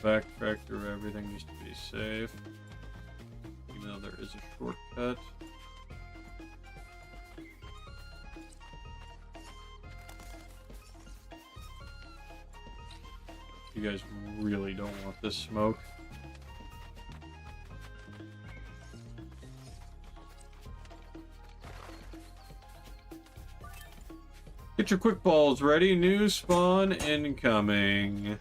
backtrack through everything just to be safe. Even though there is a shortcut. You guys really don't want this smoke. Get your quick balls ready. New spawn incoming.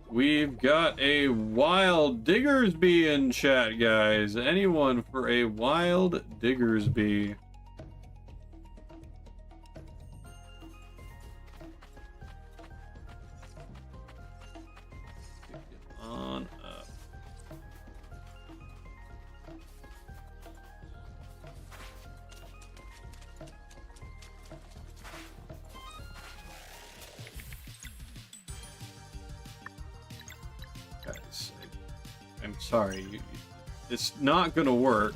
We've got a wild Diggersby in chat, guys. Anyone for a wild Diggersby? On up. Guys, I'm sorry. It's not gonna work.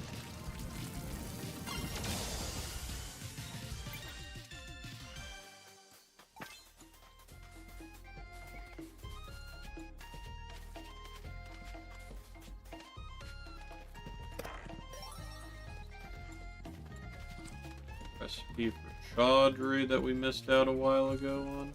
Recipe for chaudhry that we missed out a while ago on.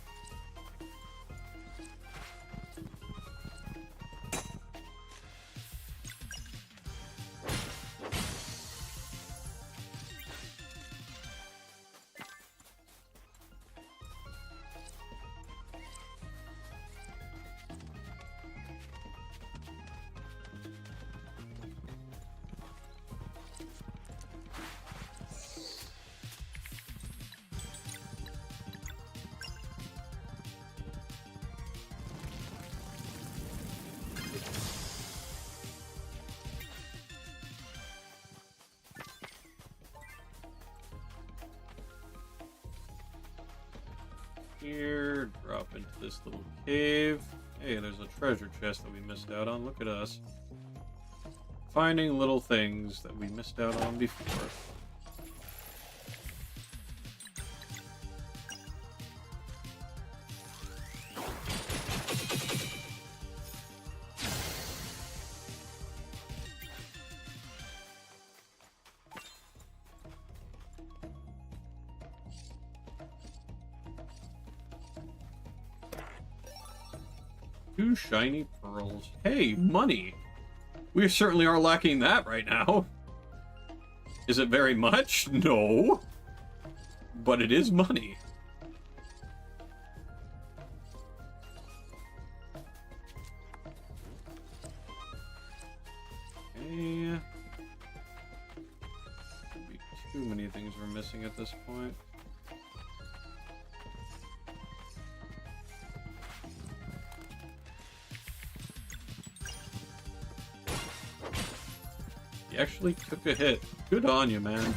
Here, drop into this little cave. Hey, there's a treasure chest that we missed out on. Look at us. Finding little things that we missed out on before. Two shiny pearls. Hey, money! We certainly are lacking that right now. Is it very much? No. But it is money. Okay. Could be too many things we're missing at this point. You actually took a hit. Good on you, man.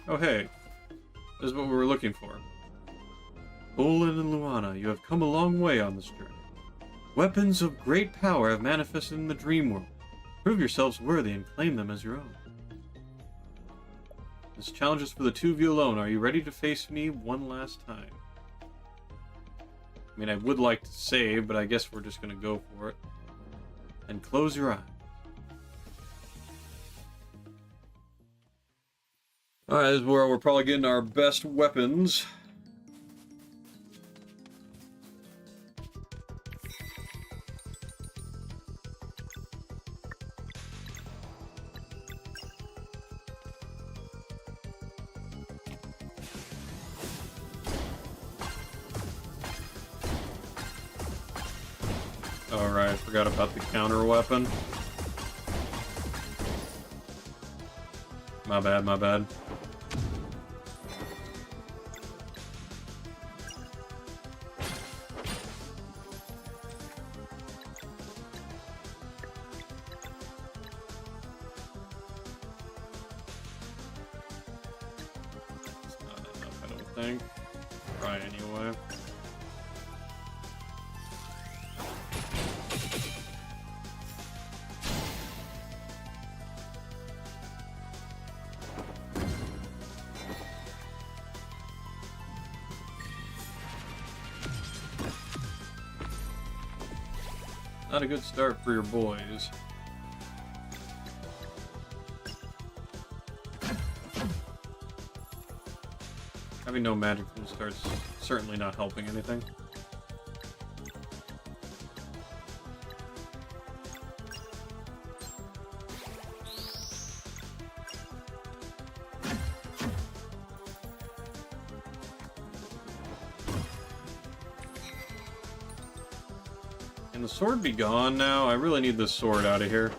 Oh, hey. This is what we were looking for. Olin and Luana, you have come a long way on this journey. Weapons of great power have manifested in the dream world. Prove yourselves worthy and claim them as your own. This challenge is for the two of you alone. Are you ready to face me one last time? I mean, I would like to save, but I guess we're just going to go for it. And close your eyes. Alright, this is where we're probably getting our best weapons. Alright, I forgot about the counter weapon. My bad, my bad. It's not enough, I don't think. Try anyway. Not a good start for your boys. Having no magic from the start's certainly not helping anything. Can the sword be gone now? I really need this sword out of here.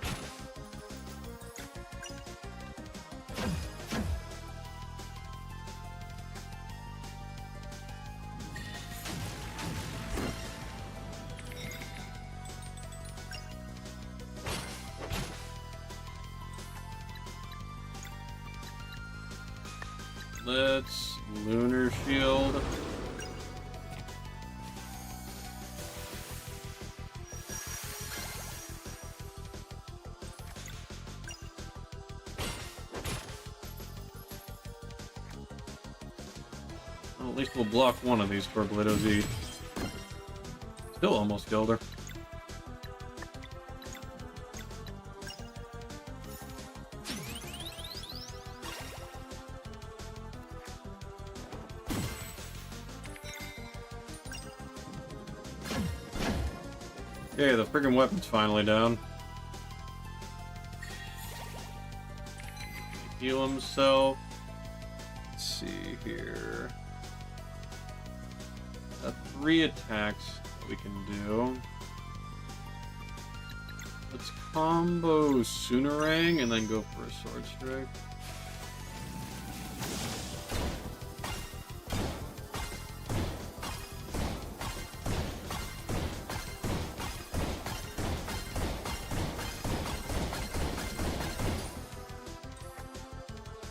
Let's lunar shield. Well, at least we'll block one of these for Blitto's E. Still almost killed her. Okay, the friggin' weapon's finally down. Heal himself. Let's see here. Got 3 attacks that we can do. Let's combo Soonerang and then go for a Sword Strike.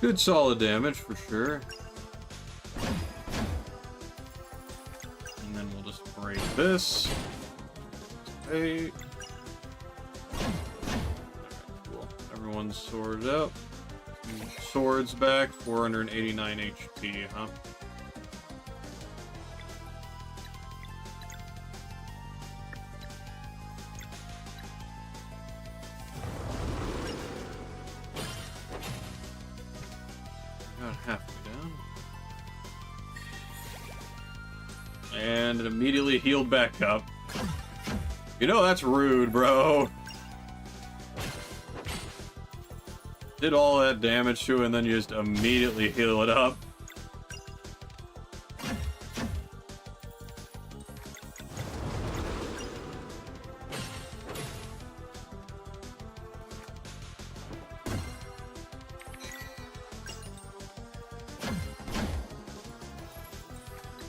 Good solid damage for sure. And then we'll just break this. Hey. Cool. Everyone's sworded up. Swords back, 489 HP, huh? Halfway down. And it immediately healed back up. You know that's rude, bro. Did all that damage to it and then you just immediately heal it up.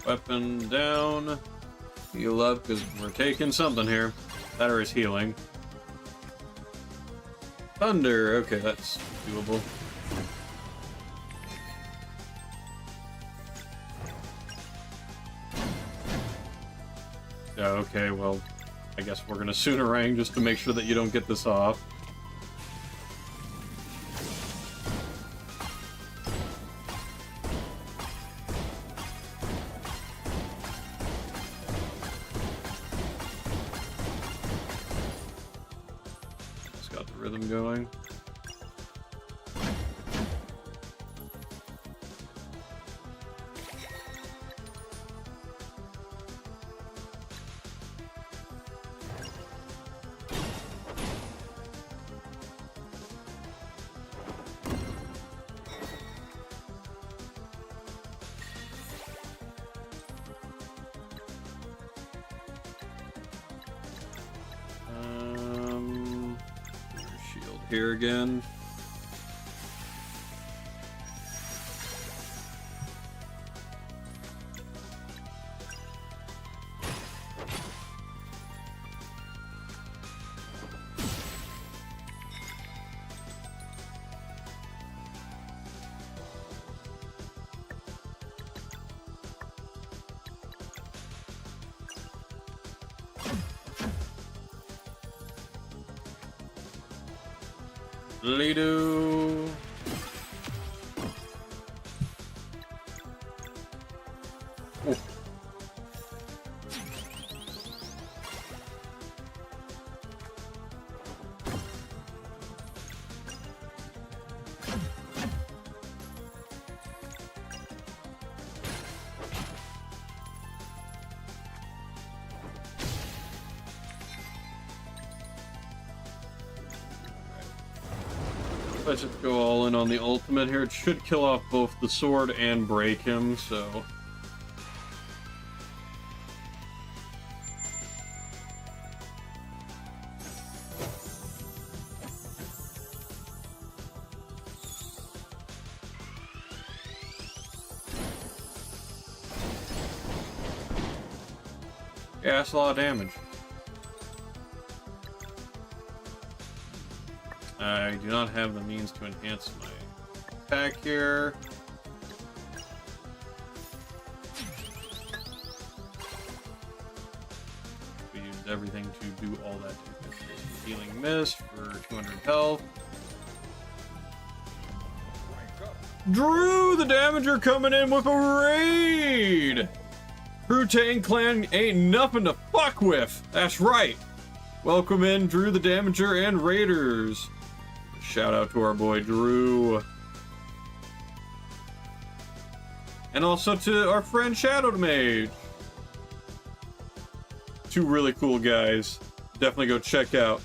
Weapon down. Heal up, because we're taking something here. That or is healing. Thunder. Okay, that's doable. Yeah, okay, well, I guess we're gonna Soonerang just to make sure that you don't get this off. Rhythm going. Here again. Lido. Oh. Let's just go all in on the ultimate here. It should kill off both the sword and break him, so... Yeah, that's a lot of damage. I do not have the means to enhance my attack here. We used everything to do all that. Healing mist for 200 health. Drew the Damager coming in with a raid! Crutane Clan ain't nothing to fuck with. That's right. Welcome in, Drew the Damager and Raiders. Shout out to our boy Drew. And also to our friend Shadow Mage. Two really cool guys. Definitely go check out.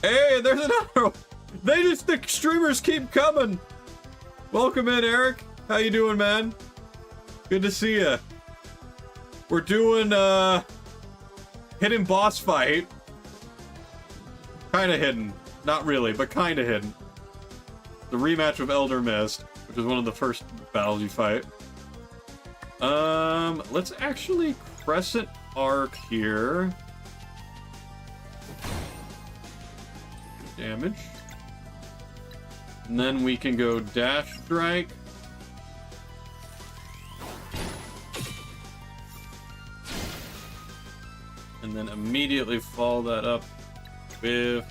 Hey, there's another one. The streamers keep coming. Welcome in, Eric. How you doing, man? Good to see ya. We're doing hidden boss fight. Kinda hidden. Not really, but kinda hidden. The rematch of Elder Mist, which is one of the first battles you fight. Let's actually Crescent Arc here. Damage. And then we can go Dash Strike. And then immediately follow that up with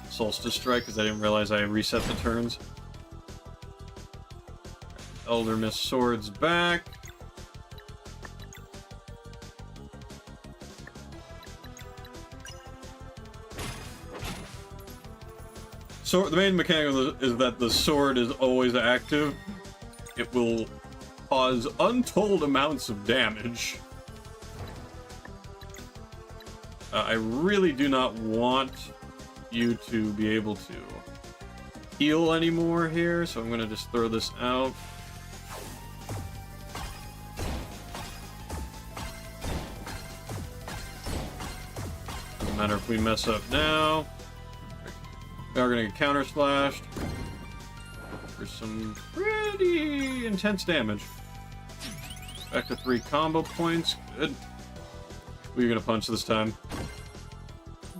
Solstice Strike, because I didn't realize I reset the turns. Elder Mist Swords back. So the main mechanic is that the sword is always active. It will cause untold amounts of damage. I really do not want you to be able to heal anymore here, so I'm going to just throw this out. Doesn't matter if we mess up now. We are going to get counter splashed for some pretty intense damage. Back to 3 combo points. Good. Who are you going to punch this time?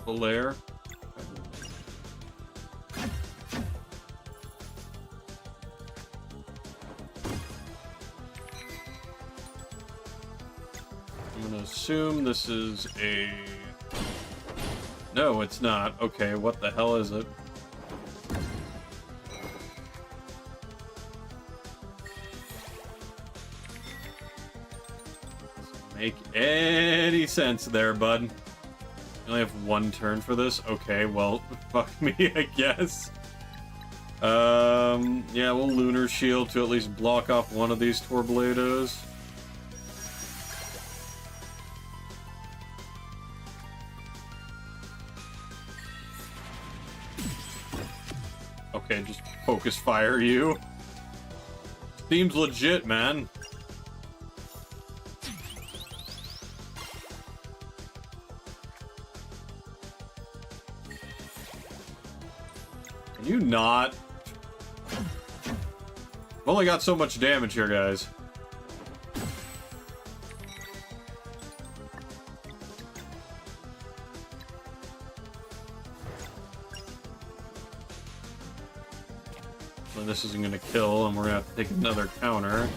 Belair. I'm going to assume this is a... No, it's not. Okay, what the hell is it? Doesn't make any sense there, bud. You only have 1 turn for this? Okay, well, fuck me, I guess. Yeah, we'll Lunar Shield to at least block off one of these Torblados. Okay, just focus fire you. Seems legit, man. Can you not? I've only got so much damage here, guys. Well, this isn't gonna kill, and we're gonna have to take another counter.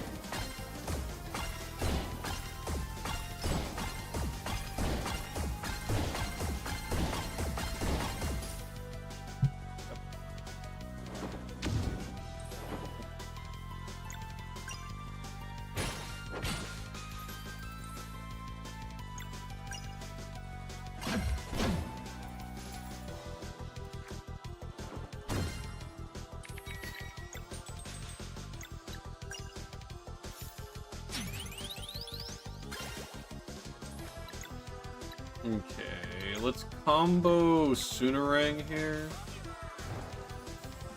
Okay, let's combo Soonerang here.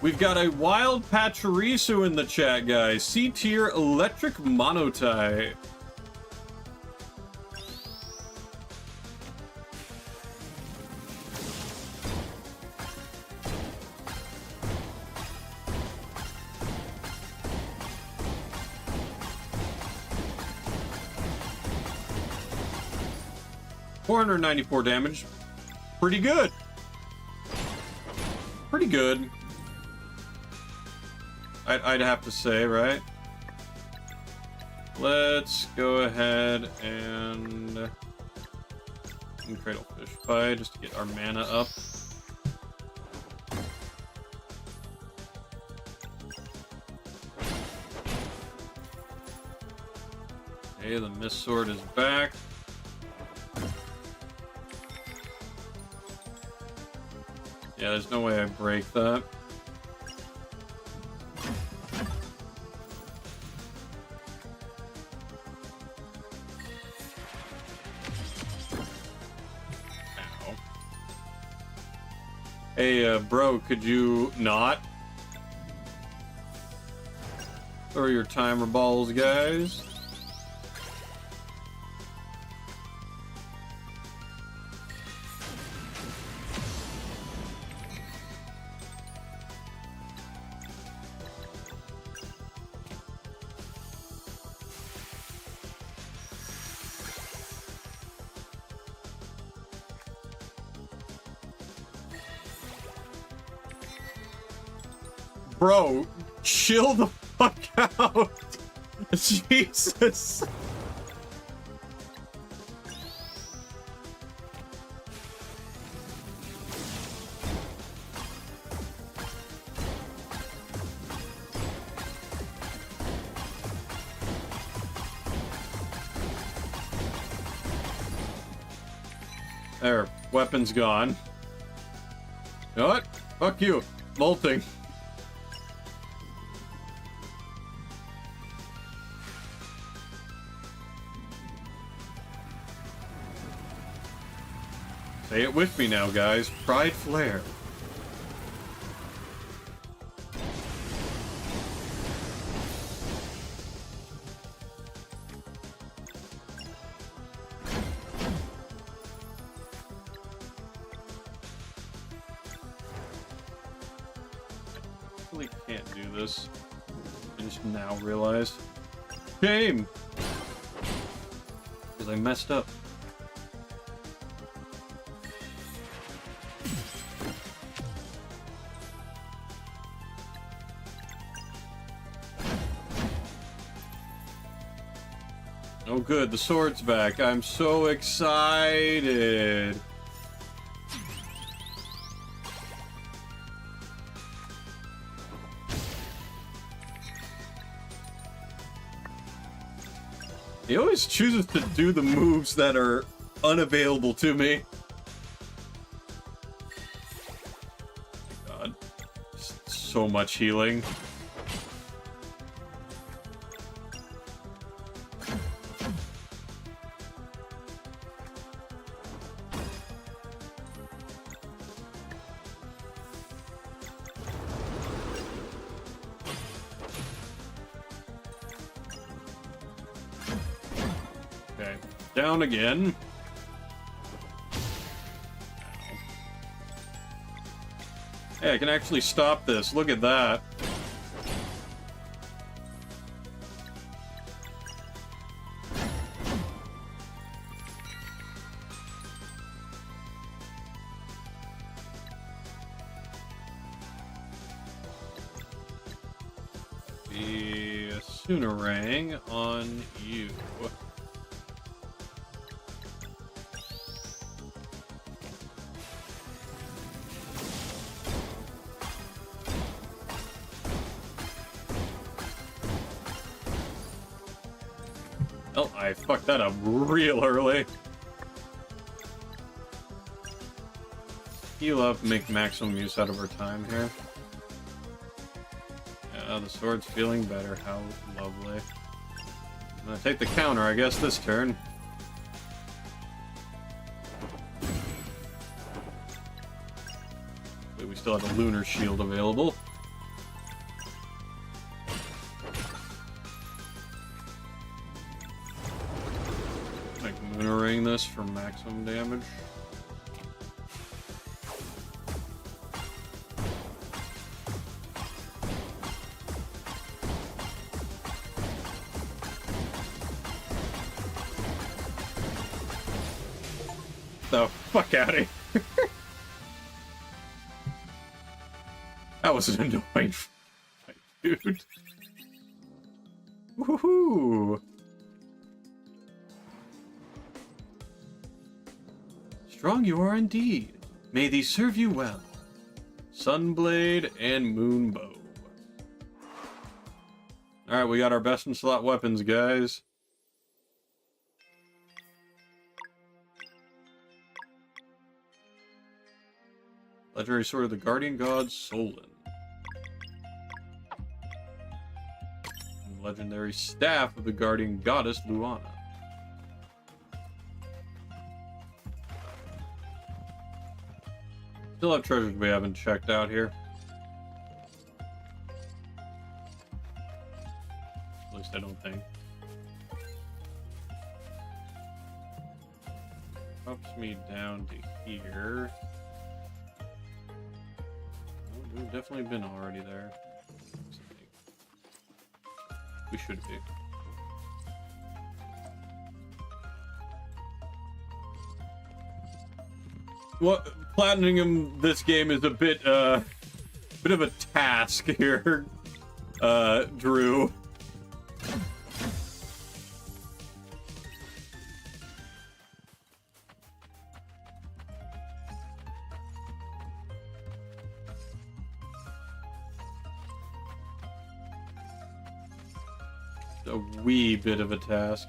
We've got a Wild Pachirisu in the chat, guys. C-tier Electric Monotype. $494 damage. Pretty good. Pretty good. I'd have to say, right? Let's go ahead and Cradle Fish Pie just to get our mana up. Okay, the Mist Sword is back. Yeah, there's no way I break that. Ow. Hey, bro, could you not? Throw your timer balls, guys. Bro, chill the fuck out. Jesus. There, weapon's gone. You know what? Fuck you. Molting. Say it with me now, guys. Pride Flare. I really can't do this. I just now realized. Shame! Because I messed up. Oh good, the sword's back. I'm so excited. He always chooses to do the moves that are unavailable to me. God, so much healing. Okay, down again. Hey, I can actually stop this. Look at that. The Soonerang on you. Oh, I fucked that up real early. Heal up, make maximum use out of our time here. Yeah, the sword's feeling better. How lovely. I'm gonna take the counter, I guess, this turn. Luckily, we still have a lunar shield available. Like Moonerang this for maximum damage. The fuck out of here. That was an annoying fight, dude. Woohoo! Strong you are indeed. May these serve you well. Sunblade and Moonbow. Alright, we got our best in slot weapons, guys. Legendary Sword of the Guardian God, Solon. And Legendary Staff of the Guardian Goddess, Luana. Still have treasures we haven't checked out here. At least I don't think. Drops me down to here. We've definitely been already there. We should be. What platinum this game is a bit of a task here, Drew. A wee bit of a task.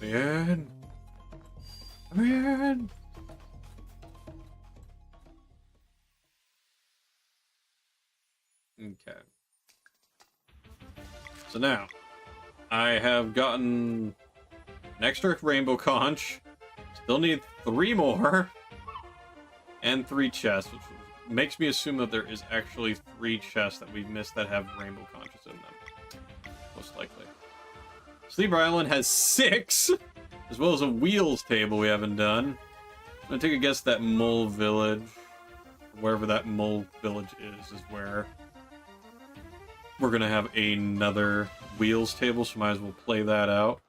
Man. Man. Okay. So now, I have gotten an extra rainbow conch. Still need 3 more. And 3 chests, which makes me assume that there is actually 3 chests that we've missed that have rainbow conches in them. Most likely. Sleeper Island has 6, as well as a wheels table we haven't done. I'm gonna take a guess that Mole Village, wherever that Mole Village is where we're gonna have another wheels table, so might as well play that out.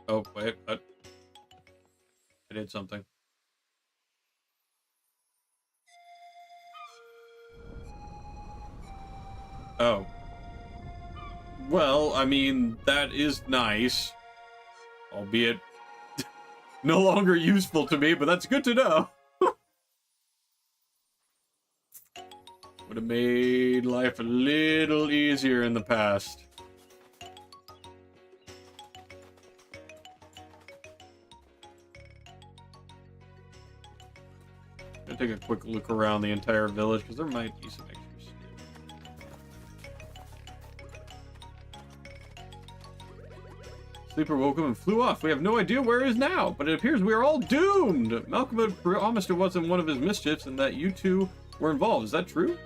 Oh, wait, I did something. Oh. Well, I mean, that is nice. Albeit no longer useful to me, but that's good to know. Would have made life a little easier in the past. I'm gonna take a quick look around the entire village, because there might be some extras. Sleeper woke up and flew off. We have no idea where he is now, but it appears we are all doomed. Malcolm had promised it wasn't one of his mischiefs and that you two were involved. Is that true?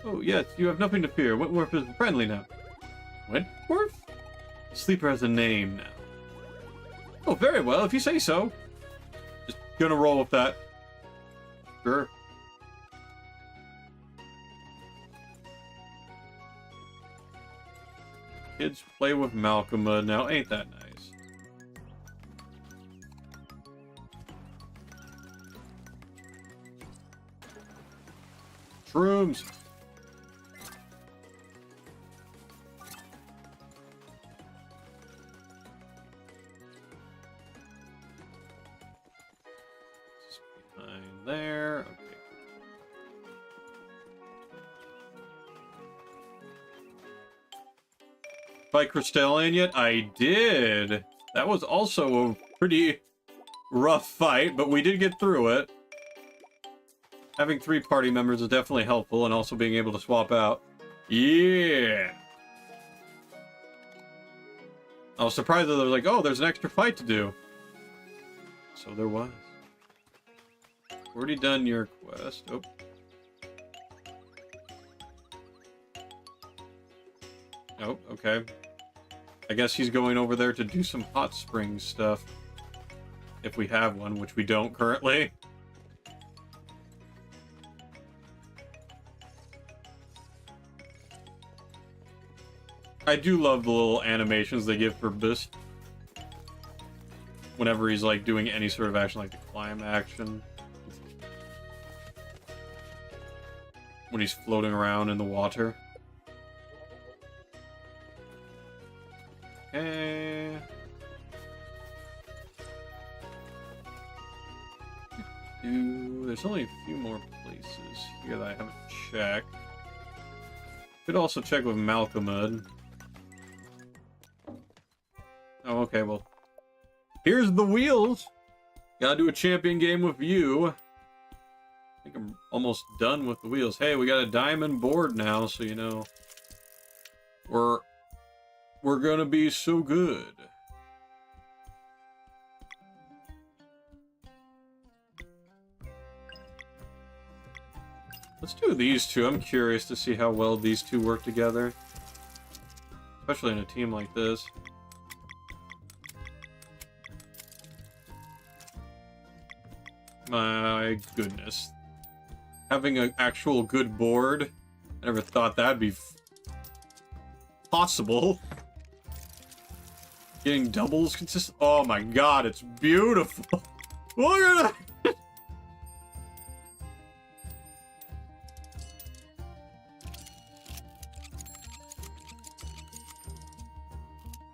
Oh, yes, you have nothing to fear. Wentworth is friendly now. Wentworth? Sleeper has a name now. Oh, very well, if you say so. Just gonna roll with that. Sure. Kids play with Malcolm now. Ain't that nice? Shrooms. Behind. there. Okay. Fight Crystallian yet? I did. That was also a pretty rough fight, but we did get through it. Having 3 party members is definitely helpful, and also being able to swap out. Yeah! I was surprised that they were like, oh, there's an extra fight to do. So there was. Already done your quest. Oh. Oh, okay. I guess he's going over there to do some hot spring stuff. If we have one, which we don't currently. I do love the little animations they give for this. Whenever he's like doing any sort of action, like the climb action. When he's floating around in the water. Okay. There's only a few more places here that I haven't checked. Could also check with Malcolmud. Oh, okay, well. Here's the wheels! Gotta do a champion game with you. I think I'm almost done with the wheels. Hey, we got a diamond board now, so you know. We're gonna be so good. Let's do these two. I'm curious to see how well these two work together. Especially in a team like this. My goodness. Having an actual good board. I never thought that'd be possible. Getting doubles consistent. Oh my god, it's beautiful. Look at that.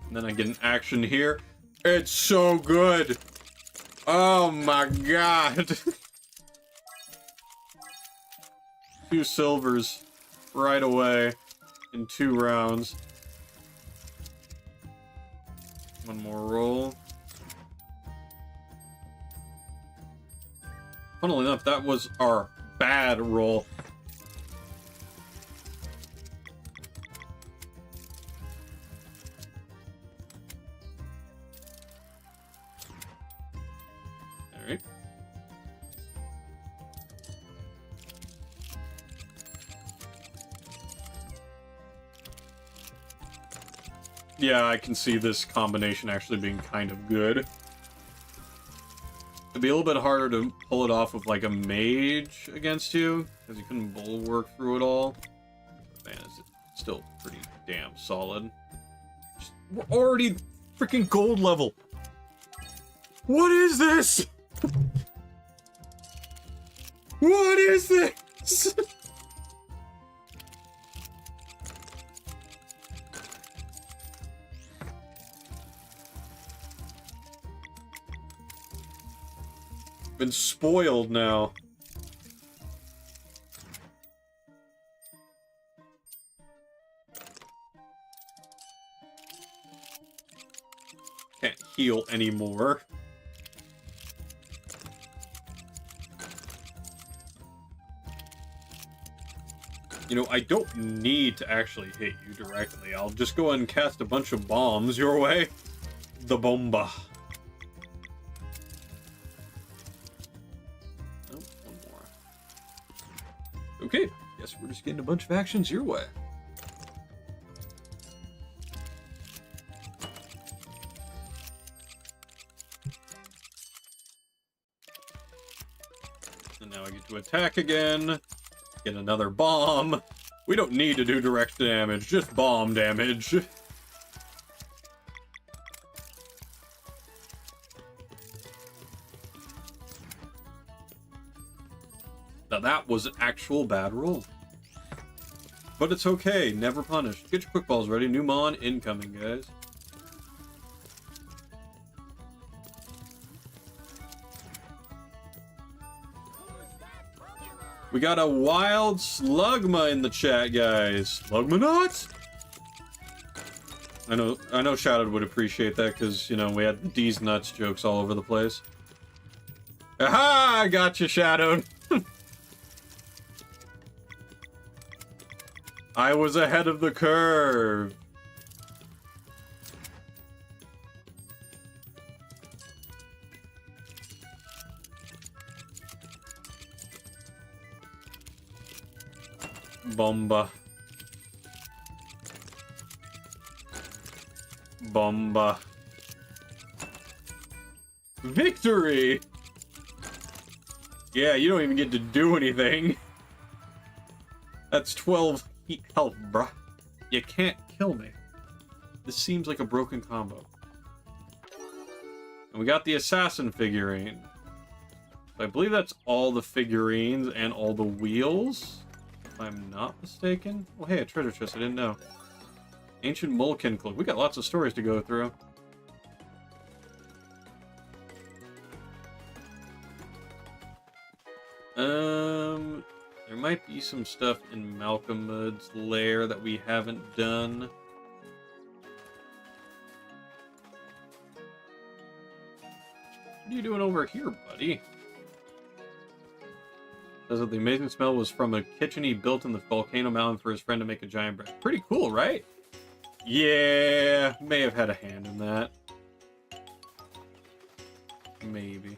And then I get an action here. It's so good. Oh my god. 2 silvers right away in 2 rounds. One more roll. Funnily enough, that was our bad roll. Alright. Yeah, I can see this combination actually being kind of good. It'd be a little bit harder to pull it off with like a mage against you, because you couldn't bulwark through it all. Man, it's still pretty damn solid. We're already freaking gold level. What is this? What is this? Been spoiled now. Can't heal anymore. You know, I don't need to actually hit you directly. I'll just go ahead and cast a bunch of bombs your way. The bomba. Okay, guess we're just getting a bunch of actions your way. And now I get to attack again. Get another bomb. We don't need to do direct damage, just bomb damage. Now that was an actual bad roll. But it's okay, never punished. Get your quick balls ready. New mon incoming, guys. We got a wild slugma in the chat, guys. Slugma nuts? I know Shadowed would appreciate that because, you know, we had D's nuts jokes all over the place. Aha! I got you, Shadowed. I was ahead of the curve. Bomba. Bomba. Victory! Yeah, you don't even get to do anything. That's 12 heat health, bruh. You can't kill me. This seems like a broken combo. And we got the assassin figurine. So I believe that's all the figurines and all the wheels, if I'm not mistaken. Oh, hey, a treasure chest. I didn't know. Ancient Mullican cloak. We got lots of stories to go through. There might be some stuff in Malcolmud's lair that we haven't done. What are you doing over here, buddy? Says that the amazing smell was from a kitchen he built in the volcano mountain for his friend to make a giant bread. Pretty cool, right? Yeah, may have had a hand in that. Maybe.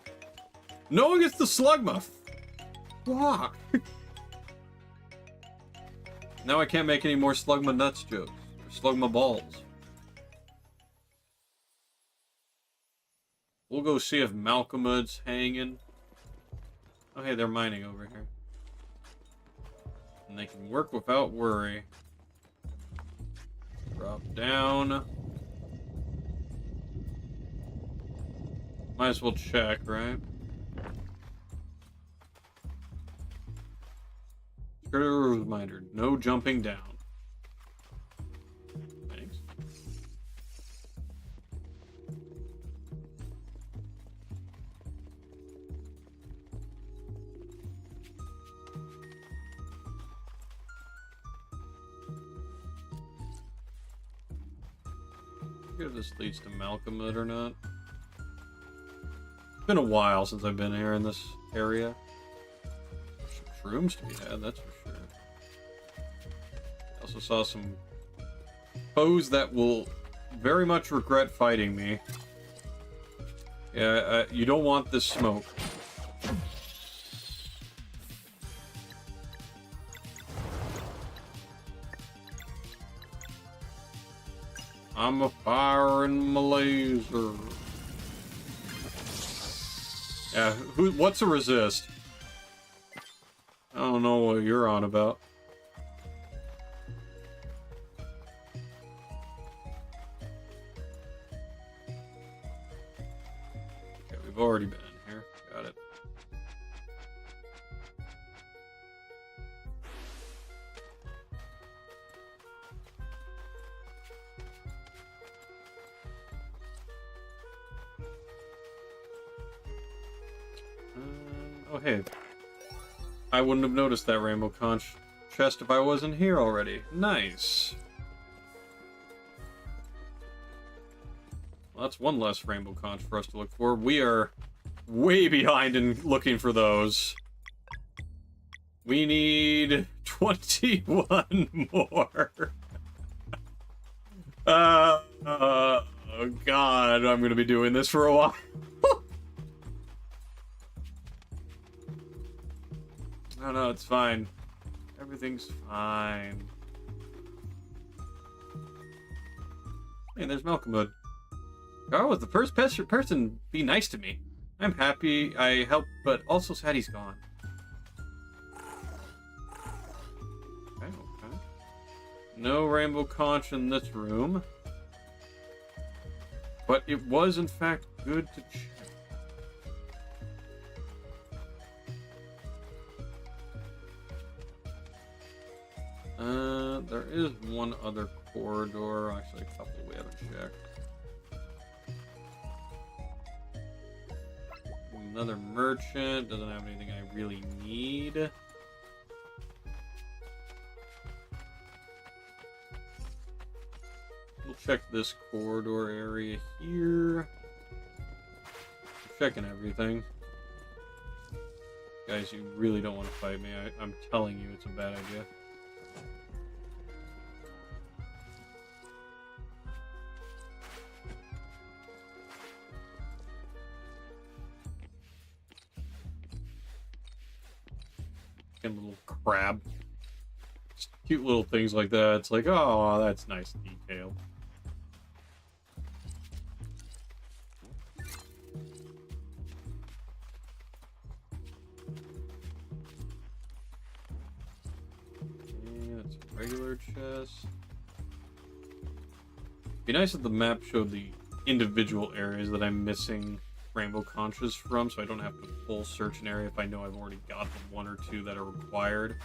No one gets the slugma. Fuck. Now I can't make any more slugma nuts jokes. Or slugma balls. We'll go see if Malcolmud's hanging. Oh, hey, they're mining over here. And they can work without worry. Drop down. Might as well check, right? Critter reminder, no jumping down. Thanks. If this leads to Malcolmud or not. It's been a while since I've been here in this area. Some shrooms to be had, that's for sure. I also saw some foes that will very much regret fighting me. Yeah, you don't want this smoke. I'm a firing my laser. Yeah, what's a resist? I don't know what you're on about. Okay, we've already been in here. Got it. Oh, hey. I wouldn't have noticed that rainbow conch chest if I wasn't here already. Nice. Well, that's one less rainbow conch for us to look for. We are way behind in looking for those. We need 21 more. Oh, God. I'm going to be doing this for a while. No, it's fine. Everything's fine. Hey, there's Malcolmud. Gar was the first person be nice to me. I'm happy I helped, but also sad he's gone. Okay. No rainbow conch in this room. But it was, in fact, good to check. There is one other corridor, actually a couple we haven't checked. Another merchant, doesn't have anything I really need. check this corridor area here. Checking everything. Guys, you really don't want to fight me. I'm telling you, it's a bad idea. And little crab. Just cute little things like that. It's like, oh, that's nice detail. Regular chest. Be nice if the map showed the individual areas that I'm missing rainbow conches from, so I don't have to full search an area if I know I've already got the one or two that are required.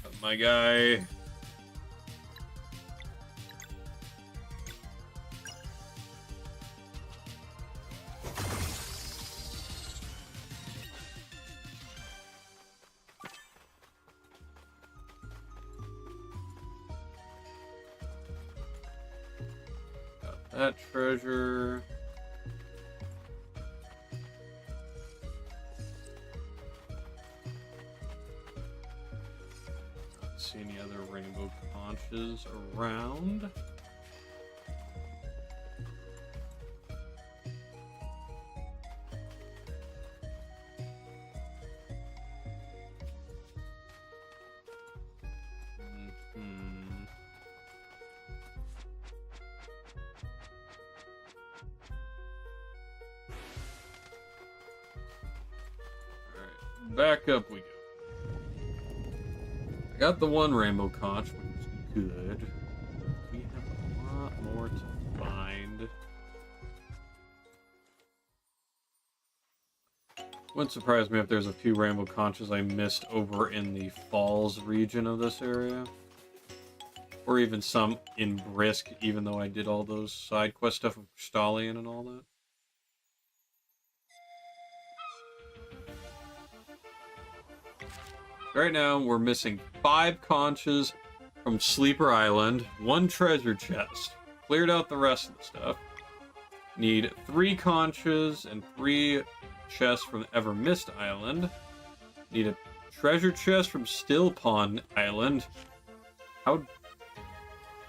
But my guy. That treasure. Don't see any other rainbow conches around. Back up we go. I got the one rainbow conch, which is good. We have a lot more to find. Wouldn't surprise me if there's a few rainbow conches I missed over in the Falls region of this area. Or even some in Brisk, even though I did all those side quest stuff with Stallion and all that. Right now, we're missing 5 conches from Sleeper Island, 1 treasure chest. Cleared out the rest of the stuff. Need 3 conches and 3 chests from Ever Mist Island. Need a treasure chest from Still Pond Island. How...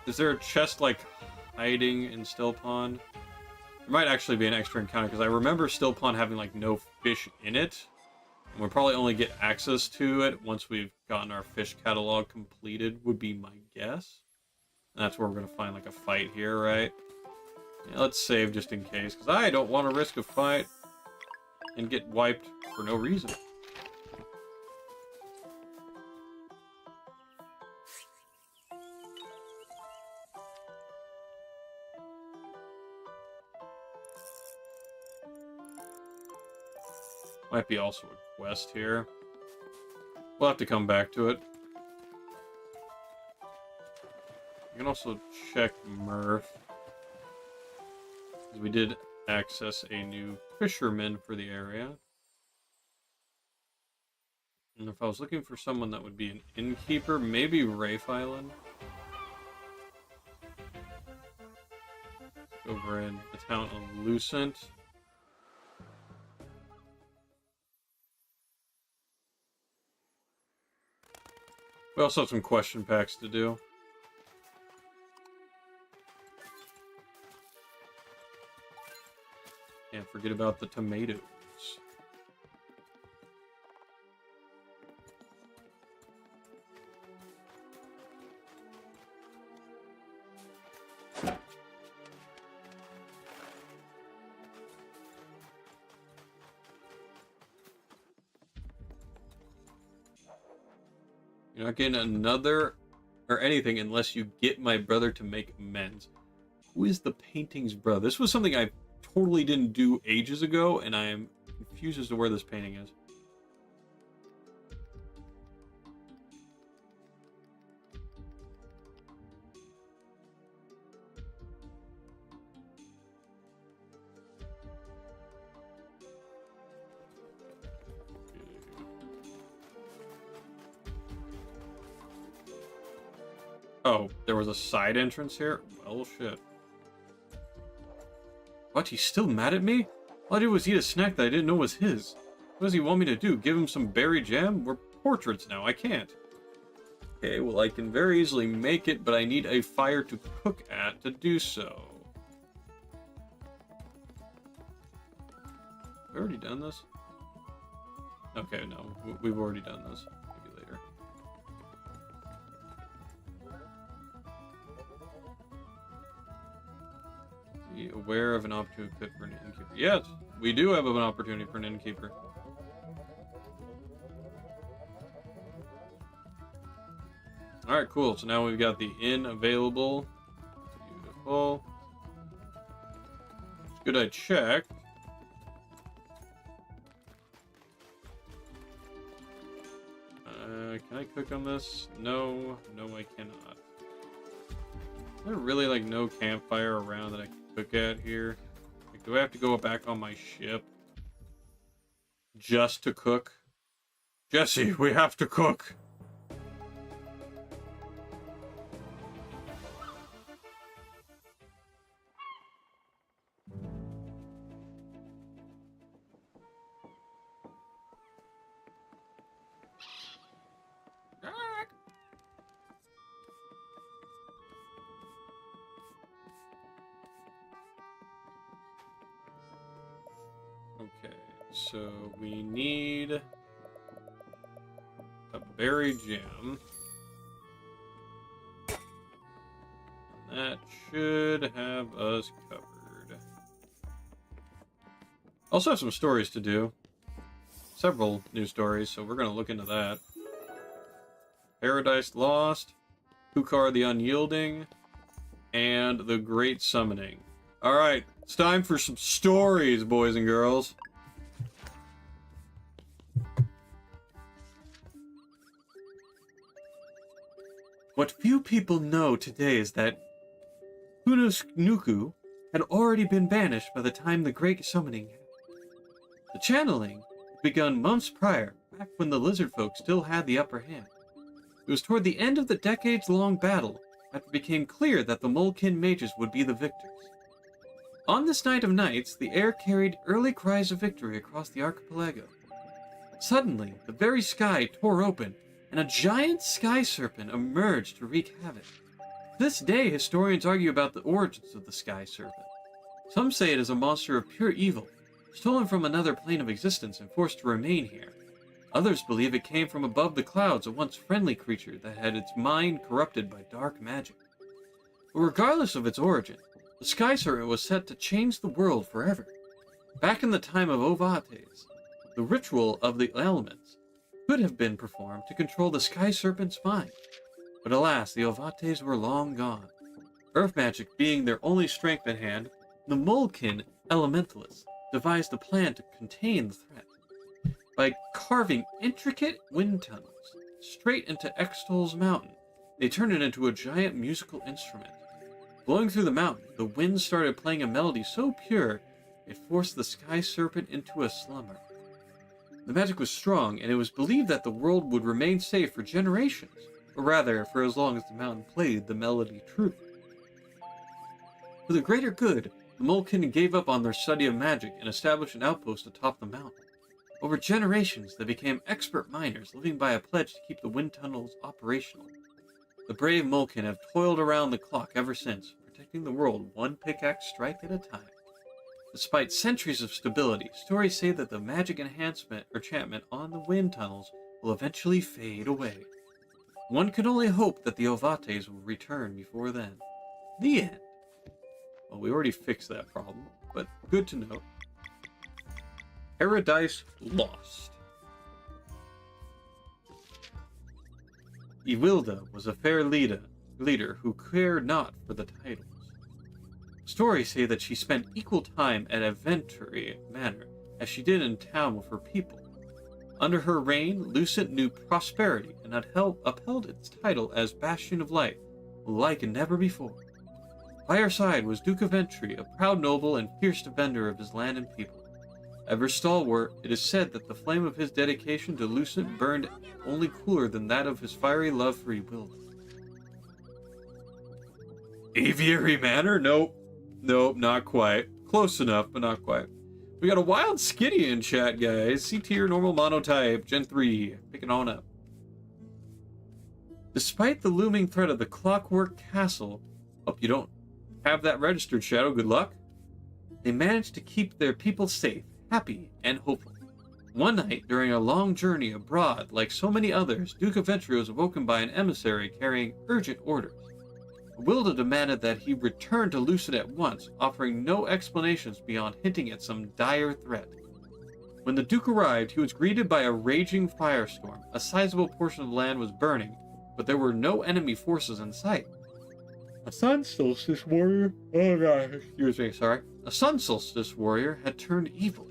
Is there a chest, like, hiding in Still Pond? There might actually be an extra encounter, because I remember Still Pond having, like, no fish in it. We'll probably only get access to it once we've gotten our fish catalog completed, would be my guess. And that's where we're going to find, like, a fight here, right? Yeah, let's save just in case, because I don't want to risk a fight and get wiped for no reason. Might be also a quest here. We'll have to come back to it. You can also check Murph, because we did access a new fisherman for the area. And if I was looking for someone that would be an innkeeper, maybe Rafe Island. Over in the town of Lucent. We also have some question packs to do. Can't forget about the tomatoes. You're not getting another or anything unless you get my brother to make amends. Who is the painting's brother? This was something I totally didn't do ages ago, and I am confused as to where this painting is. Oh, there was a side entrance here? Well, shit. What, he's still mad at me? All I did was eat a snack that I didn't know was his. What does he want me to do? Give him some berry jam? We're portraits now, I can't. Okay, well I can very easily make it, but I need a fire to cook at to do so. Have we already done this? Okay, no, we've already done this. Maybe later. Be aware of an opportunity fit for an innkeeper. Yes, we do have an opportunity for an innkeeper. Alright, cool. So now we've got the inn available. Beautiful. It's good I checked. Can I cook on this? No. No, I cannot. Is there really, like, no campfire around that I can cook at here? Like, do I have to go back on my ship just to cook? Jesse, we have to cook! Okay, so we need a berry jam. And that should have us covered. Also have some stories to do. Several new stories, so we're going to look into that. Paradise Lost, Kukar the Unyielding, and the Great Summoning. Alright, it's time for some stories, boys and girls. What few people know today is that Nuku had already been banished by the time the Great Summoning happened. The channeling had begun months prior, back when the lizard folk still had the upper hand. It was toward the end of the decades-long battle that it became clear that the Molkin mages would be the victors. On this night of nights, the air carried early cries of victory across the archipelago. Suddenly, the very sky tore open, and a giant sky serpent emerged to wreak havoc. To this day, historians argue about the origins of the sky serpent. Some say it is a monster of pure evil, stolen from another plane of existence and forced to remain here. Others believe it came from above the clouds, a once friendly creature that had its mind corrupted by dark magic. But regardless of its origin, the Sky Serpent was set to change the world forever. Back in the time of Ovates, the ritual of the elements could have been performed to control the Sky Serpent's mind. But alas, the Ovates were long gone. Earth magic being their only strength at hand, the Molkin elementalists devised a plan to contain the threat. By carving intricate wind tunnels straight into Extol's mountain, they turned it into a giant musical instrument. Blowing through the mountain, the wind started playing a melody so pure, it forced the Sky Serpent into a slumber. The magic was strong, and it was believed that the world would remain safe for generations, or rather, for as long as the mountain played the melody true. For the greater good, the Molkin gave up on their study of magic and established an outpost atop the mountain. Over generations, they became expert miners, living by a pledge to keep the wind tunnels operational. The brave Molkin have toiled around the clock ever since, protecting the world one pickaxe strike at a time. Despite centuries of stability, stories say that the magic enchantment on the wind tunnels will eventually fade away. One can only hope that the Ovates will return before then. The end. Well, we already fixed that problem, but good to know. Paradise Lost. Ewilda was a fair leader who cared not for the titles. Stories say that she spent equal time at Aventry Manor as she did in town with her people. Under her reign, Lucent knew prosperity and upheld its title as Bastion of Light, like never before. By her side was Duke of Ventry, a proud noble and fierce defender of his land and people. Ever stalwart, it is said that the flame of his dedication to Lucent burned only cooler than that of his fiery love for Ewilda. Aviary Manor? Nope. Nope, not quite. Close enough, but not quite. We got a wild Skitty in chat, guys. C-tier, normal monotype, Gen 3. Picking on up. Despite the looming threat of the Clockwork Castle, hope you don't have that registered, Shadow. Good luck. They managed to keep their people safe, happy, and hopeful. One night, during a long journey abroad, like so many others, Duke of Ventry was awoken by an emissary carrying urgent orders. Wilda demanded that he return to Lucid at once, offering no explanations beyond hinting at some dire threat. When the Duke arrived, he was greeted by a raging firestorm. A sizable portion of land was burning, but there were no enemy forces in sight. A sun solstice warrior? Oh god, excuse me, sorry. A sun solstice warrior had turned evil.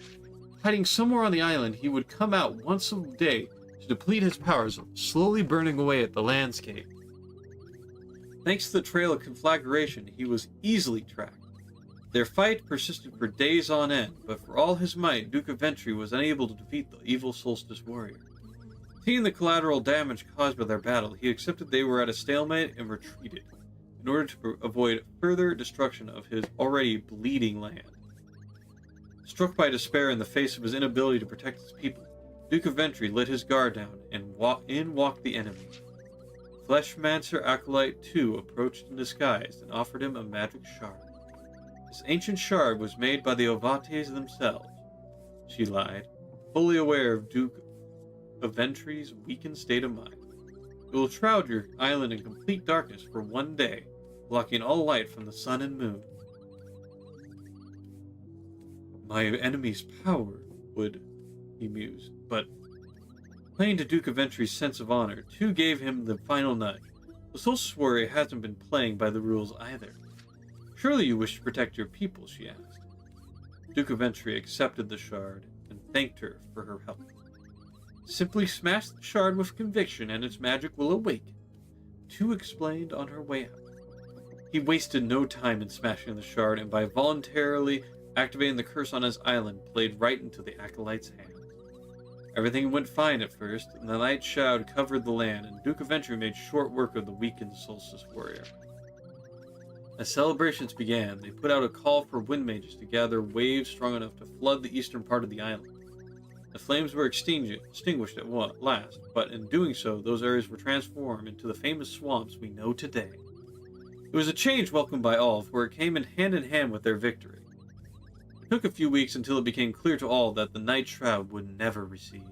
Hiding somewhere on the island, he would come out once a day to deplete his powers, slowly burning away at the landscape. Thanks to the trail of conflagration, he was easily tracked. Their fight persisted for days on end, but for all his might, Duke of Ventry was unable to defeat the evil solstice warrior. Seeing the collateral damage caused by their battle, he accepted they were at a stalemate and retreated, in order to avoid further destruction of his already bleeding land. Struck by despair in the face of his inability to protect his people, Duke of Ventry let his guard down, and in walked the enemy. Fleshmancer Acolyte II approached in disguise and offered him a magic shard. This ancient shard was made by the Ovates themselves. She lied, fully aware of Duke of Ventry's weakened state of mind. It will shroud your island in complete darkness for one day, blocking all light from the sun and moon. My enemy's power would, he mused, but playing to Duke of Ventry's sense of honor, two gave him the final nudge. The Solstice Warrior hasn't been playing by the rules either. Surely you wish to protect your people, she asked. Duke of Ventry accepted the shard and thanked her for her help. Simply smash the shard with conviction and its magic will awaken, two explained on her way out. He wasted no time in smashing the shard, and by voluntarily activating the curse on his island, played right into the Acolyte's hand. Everything went fine at first, and the night shroud covered the land, and Duke of Ventry made short work of the weakened Solstice Warrior. As celebrations began, they put out a call for wind mages to gather waves strong enough to flood the eastern part of the island. The flames were extinguished at last, but in doing so, those areas were transformed into the famous swamps we know today. It was a change welcomed by all, for it came in hand with their victory. It took a few weeks until it became clear to all that the Night Shroud would never recede.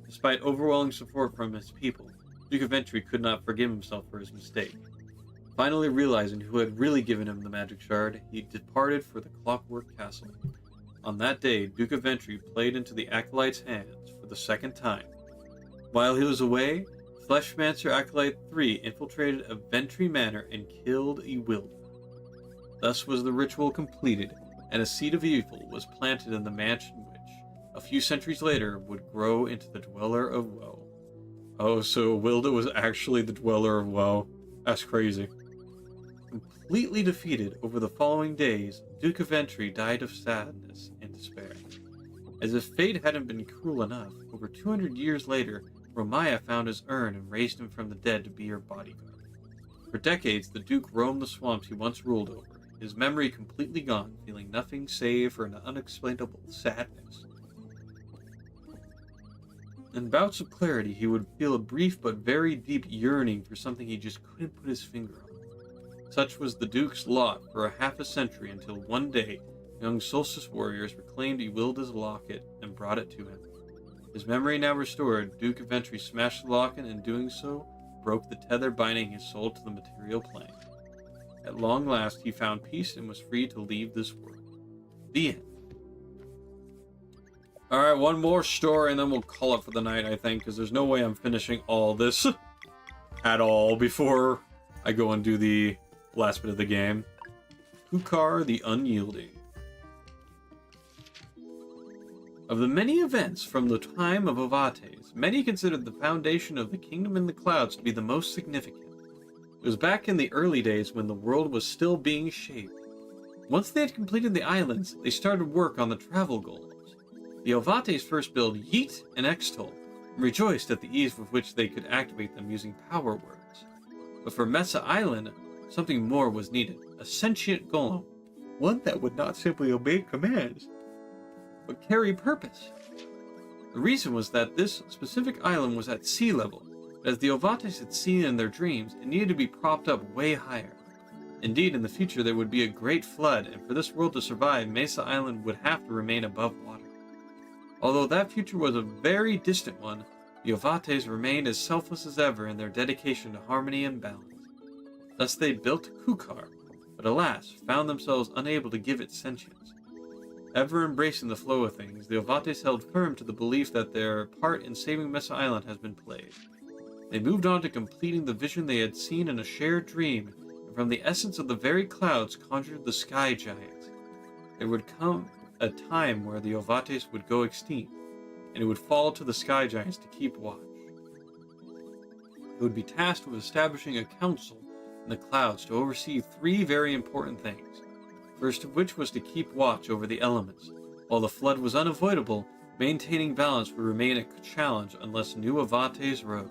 Despite overwhelming support from his people, Duke of Ventry could not forgive himself for his mistake. Finally realizing who had really given him the magic shard, he departed for the Clockwork Castle. On that day, Duke of Ventry played into the Acolyte's hands for the second time. While he was away, Fleshmancer Acolyte III infiltrated a Ventry manor and killed Ewilda. Thus was the ritual completed, and a seed of evil was planted in the mansion which, a few centuries later, would grow into the Dweller of Woe. Oh, so Ewilda was actually the Dweller of Woe. That's crazy. Completely defeated over the following days, Duke of Ventry died of sadness and despair. As if fate hadn't been cruel enough, over 200 years later, Romaya found his urn and raised him from the dead to be her bodyguard. For decades, the Duke roamed the swamps he once ruled over, his memory completely gone, feeling nothing save for an unexplainable sadness. In bouts of clarity, he would feel a brief but very deep yearning for something he just couldn't put his finger on. Such was the Duke's lot for half a century until one day, young Solstice warriors reclaimed Ewilda's locket and brought it to him. His memory now restored, Duke of Ventry smashed the locket and in doing so, broke the tether binding his soul to the material plane. At long last, he found peace and was free to leave this world. The end. Alright, one more story and then we'll call it for the night, I think, because there's no way I'm finishing all this at all before I go and do the last bit of the game. Pukar the Unyielding. Of the many events from the time of Ovates, many considered the foundation of the Kingdom in the Clouds to be the most significant. It was back in the early days when the world was still being shaped. Once they had completed the islands, they started work on the travel goals. The Ovates first built Yeet and Extol, and rejoiced at the ease with which they could activate them using power words. But for Mesa Island, something more was needed. A sentient golem. One that would not simply obey commands, but carry purpose. The reason was that this specific island was at sea level, but as the Ovates had seen in their dreams, it needed to be propped up way higher. Indeed, in the future there would be a great flood, and for this world to survive, Mesa Island would have to remain above water. Although that future was a very distant one, the Ovates remained as selfless as ever in their dedication to harmony and balance. Thus they built Kukar, but alas, found themselves unable to give it sentience. Ever embracing the flow of things, the Ovates held firm to the belief that their part in saving Mesa Island has been played. They moved on to completing the vision they had seen in a shared dream, and from the essence of the very clouds conjured the sky giants. There would come a time where the Ovates would go extinct, and it would fall to the sky giants to keep watch. It would be tasked with establishing a council in the clouds to oversee three very important things. First of which was to keep watch over the elements. While the flood was unavoidable, maintaining balance would remain a challenge unless new Ovates rose.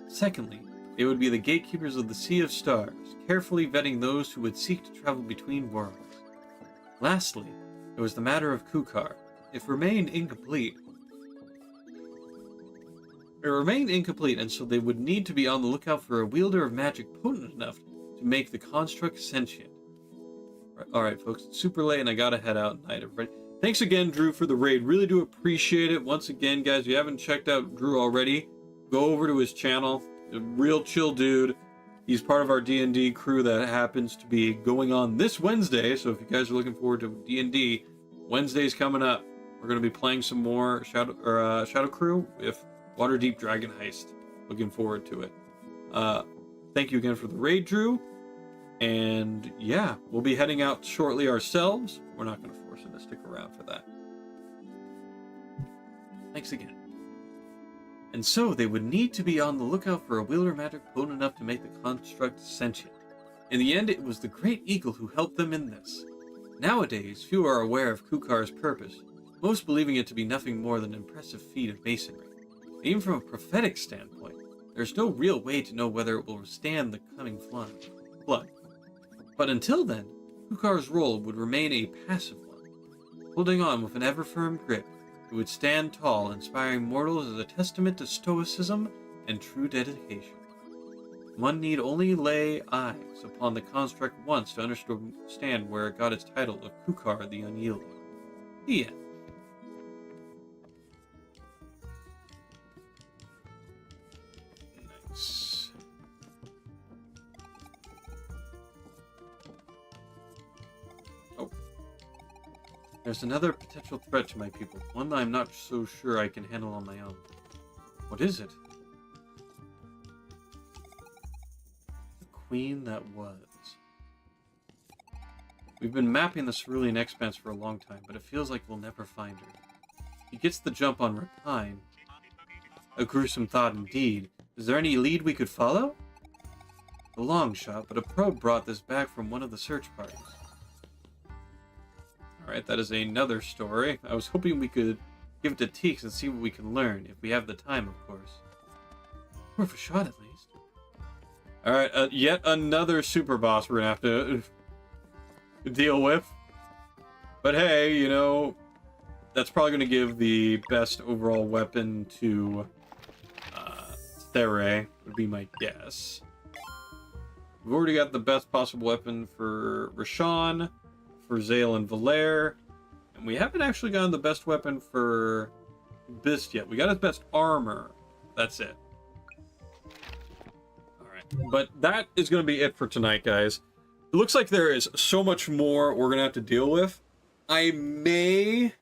Secondly, they would be the gatekeepers of the Sea of Stars, carefully vetting those who would seek to travel between worlds. Lastly, there was the matter of Kukar. It remained incomplete, and so they would need to be on the lookout for a wielder of magic potent enough to make the construct sentient. Alright, folks, it's super late and I gotta head out. Night, everybody. Thanks again, Drew, for the raid. Really do appreciate it. Once again, guys, if you haven't checked out Drew already, go over to his channel. A real chill dude. He's part of our D&D crew that happens to be going on this Wednesday. So if you guys are looking forward to D&D, Wednesday's coming up. We're going to be playing some more Shadow Crew with Waterdeep Dragon Heist. Looking forward to it. Thank you again for the raid, Drew. And yeah, we'll be heading out shortly ourselves. We're not going to force him to stick around for that. Thanks again. And so they would need to be on the lookout for a wielder magic potent enough to make the construct sentient. In the end, it was the great eagle who helped them in this. Nowadays, few are aware of Kukar's purpose, most believing it to be nothing more than an impressive feat of masonry. Even from a prophetic standpoint, there is no real way to know whether it will withstand the coming flood. But until then, Kukar's role would remain a passive one. Holding on with an ever-firm grip, it would stand tall, inspiring mortals as a testament to stoicism and true dedication. One need only lay eyes upon the construct once to understand where it got its title of Kukar the Unyielding. The end. Nice. There's another potential threat to my people, one that I'm not so sure I can handle on my own. What is it? The Queen that was. We've been mapping the Cerulean Expanse for a long time, but it feels like we'll never find her. He gets the jump on Rapine. A gruesome thought indeed. Is there any lead we could follow? A long shot, but a probe brought this back from one of the search parties. Alright, that is another story. I was hoping we could give it to Teeks and see what we can learn, if we have the time, of course. Worth a shot, at least. Alright, yet another super boss we're gonna have to deal with. But hey, you know, that's probably gonna give the best overall weapon to There, would be my guess. We've already got the best possible weapon for Rashawn, for Zale and Valair, and we haven't actually gotten the best weapon for Bist yet. We got his best armor. That's it. Alright, but that is going to be it for tonight, guys. It looks like there is so much more we're going to have to deal with. I may,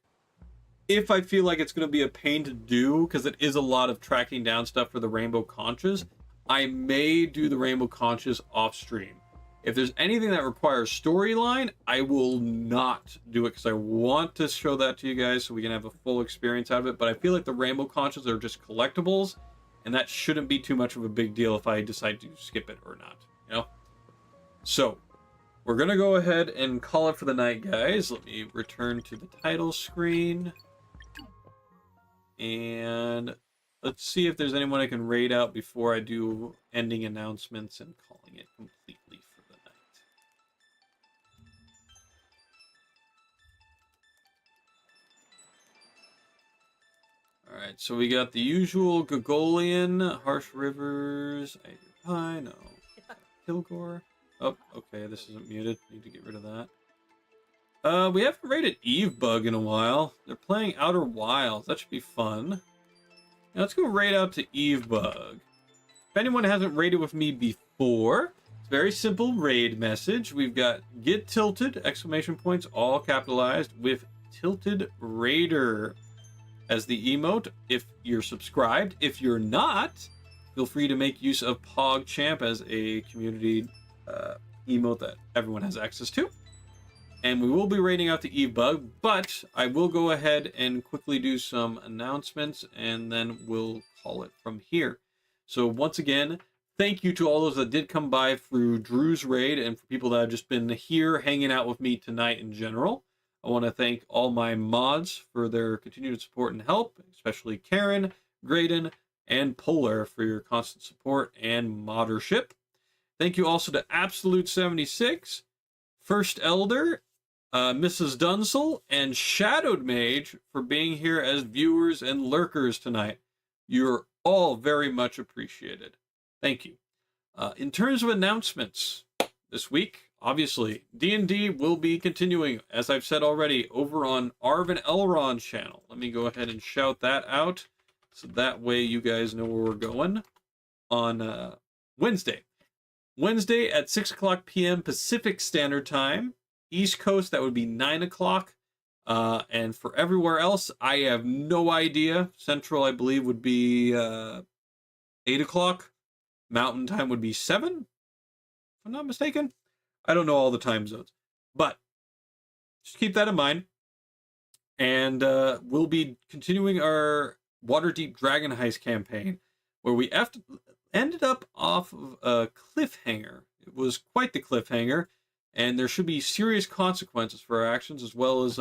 if I feel like it's going to be a pain to do, because it is a lot of tracking down stuff for the Rainbow Conches, I may do the Rainbow Conches off stream. If there's anything that requires storyline, I will not do it because I want to show that to you guys so we can have a full experience out of it. But I feel like the Rainbow Conches are just collectibles, and that shouldn't be too much of a big deal if I decide to skip it or not, you know? So, we're going to go ahead and call it for the night, guys. Let me return to the title screen. And let's see if there's anyone I can raid out before I do ending announcements and calling it completely. Alright, so we got the usual Gogolian, Harsh Rivers, Pie, no. Kilgore. Oh, okay, this isn't muted. Need to get rid of that. We haven't raided Evebug in a while. They're playing Outer Wilds. That should be fun. Now let's go raid out to Evebug. If anyone hasn't raided with me before, it's a very simple raid message. We've got Get Tilted, exclamation points, all capitalized, with Tilted Raider as the emote if you're subscribed. If you're not, feel free to make use of PogChamp as a community emote that everyone has access to. And we will be raiding out the Evebug, but I will go ahead and quickly do some announcements, and then we'll call it from here. So once again, thank you to all those that did come by through Drew's raid, and for people that have just been here hanging out with me tonight in general. I want to thank all my mods for their continued support and help, especially Karen, Graydon, and Polar for your constant support and moddership. Thank you also to Absolute76, First Elder, Mrs. Dunsel, and Shadowed Mage for being here as viewers and lurkers tonight. You're all very much appreciated. Thank you. In terms of announcements this week, obviously, D&D will be continuing, as I've said already, over on Arvin Elrond's channel. Let me go ahead and shout that out, so that way you guys know where we're going on Wednesday. Wednesday at 6 o'clock p.m. Pacific Standard Time. East Coast, that would be 9 o'clock. And for everywhere else, I have no idea. Central, I believe, would be 8 o'clock. Mountain Time would be 7, if I'm not mistaken. I don't know all the time zones. But just keep that in mind. And we'll be continuing our Waterdeep Dragon Heist campaign, where we ended up off of a cliffhanger. It was quite the cliffhanger. And there should be serious consequences for our actions, as well as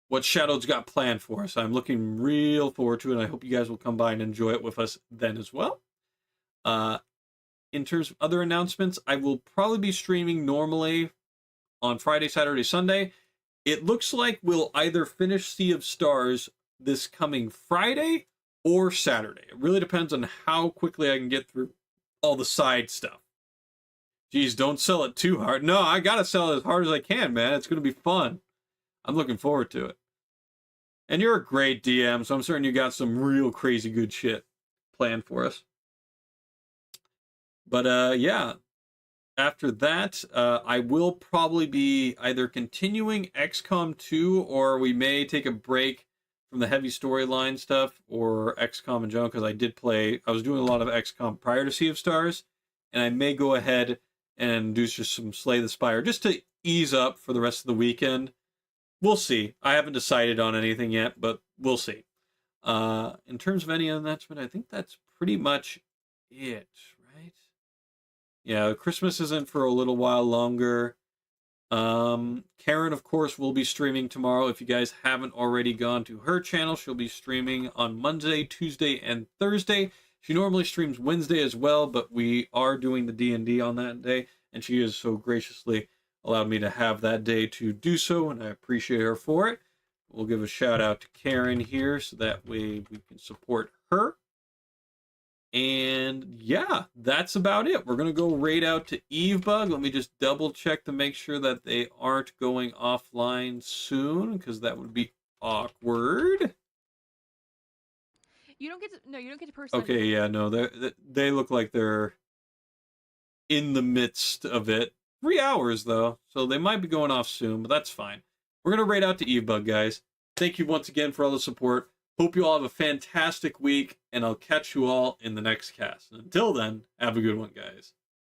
what Shadow's got planned for us. I'm looking real forward to it, and I hope you guys will come by and enjoy it with us then as well. In terms of other announcements, I will probably be streaming normally on Friday, Saturday, Sunday. It looks like we'll either finish Sea of Stars this coming Friday or Saturday. It really depends on how quickly I can get through all the side stuff. Geez, don't sell it too hard. No, I gotta sell it as hard as I can, man. It's gonna be fun. I'm looking forward to it. And you're a great DM, so I'm certain you got some real crazy good shit planned for us. But yeah, after that, I will probably be either continuing XCOM 2, or we may take a break from the heavy storyline stuff, or XCOM in general, because I was doing a lot of XCOM prior to Sea of Stars, and I may go ahead and do just some Slay the Spire, just to ease up for the rest of the weekend. We'll see. I haven't decided on anything yet, but we'll see. In terms of any announcement, I think that's pretty much it, right? Yeah, Christmas isn't for a little while longer. Karen, of course, will be streaming tomorrow. If you guys haven't already gone to her channel, she'll be streaming on Monday, Tuesday, and Thursday. She normally streams Wednesday as well, but we are doing the D&D on that day, and she has so graciously allowed me to have that day to do so, and I appreciate her for it. We'll give a shout out to Karen here, so that way we can support her. And yeah, that's about it. We're going to go raid out to Evebug. Let me just double check to make sure that they aren't going offline soon, because that would be awkward. You don't get to person. Okay, yeah, no, they look like they're in the midst of it. 3 hours, though, so they might be going off soon, but that's fine. We're going to raid out to Evebug, guys. Thank you once again for all the support. Hope you all have a fantastic week, and I'll catch you all in the next cast. Until then, have a good one, guys.